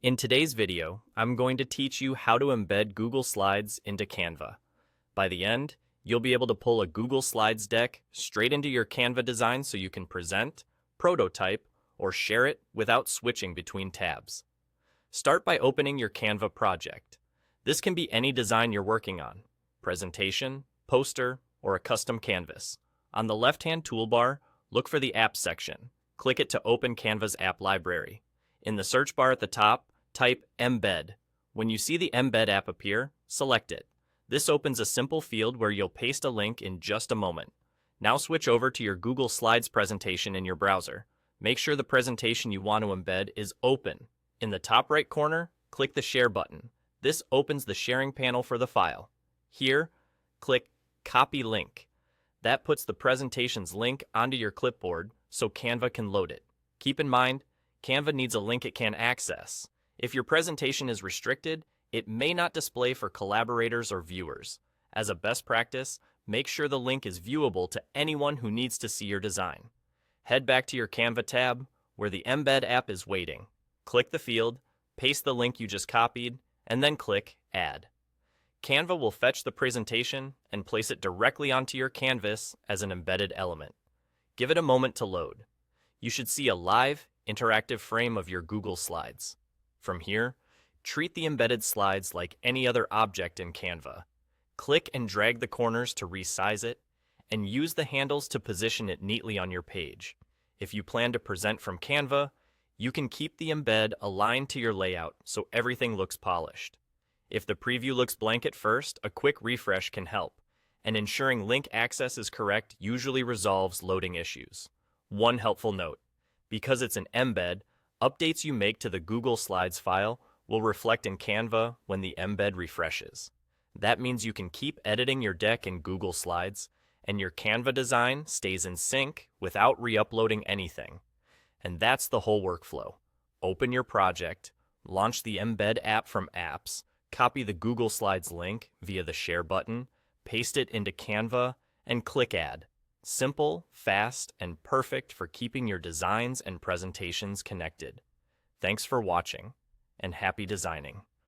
In today's video, I'm going to teach you how to embed Google Slides into Canva. By the end, you'll be able to pull a Google Slides deck straight into your Canva design so you can present, prototype, or share it without switching between tabs. Start by opening your Canva project. This can be any design you're working on: presentation, poster, or a custom canvas. On the left-hand toolbar, look for the Apps section. Click it to open Canva's app library. In the search bar at the top, type Embed. When you see the Embed app appear, select it. This opens a simple field where you'll paste a link in just a moment. Now switch over to your Google Slides presentation in your browser. Make sure the presentation you want to embed is open. In the top right corner, click the Share button. This opens the sharing panel for the file. Here, click Copy Link. That puts the presentation's link onto your clipboard so Canva can load it. Keep in mind, Canva needs a link it can access. If your presentation is restricted, it may not display for collaborators or viewers. As a best practice, make sure the link is viewable to anyone who needs to see your design. Head back to your Canva tab, where the Embed app is waiting. Click the field, paste the link you just copied, and then click Add. Canva will fetch the presentation and place it directly onto your canvas as an embedded element. Give it a moment to load. You should see a live, interactive frame of your Google Slides. From here, treat the embedded slides like any other object in Canva. Click and drag the corners to resize it, and use the handles to position it neatly on your page. If you plan to present from Canva, you can keep the embed aligned to your layout so everything looks polished. If the preview looks blank at first, a quick refresh can help, and ensuring link access is correct usually resolves loading issues. One helpful note: because it's an embed, updates you make to the Google Slides file will reflect in Canva when the embed refreshes. That means you can keep editing your deck in Google Slides, and your Canva design stays in sync without re-uploading anything. And that's the whole workflow. Open your project, launch the Embed app from Apps, copy the Google Slides link via the Share button, paste it into Canva, and click Add. Simple, fast, and perfect for keeping your designs and presentations connected. Thanks for watching, and happy designing.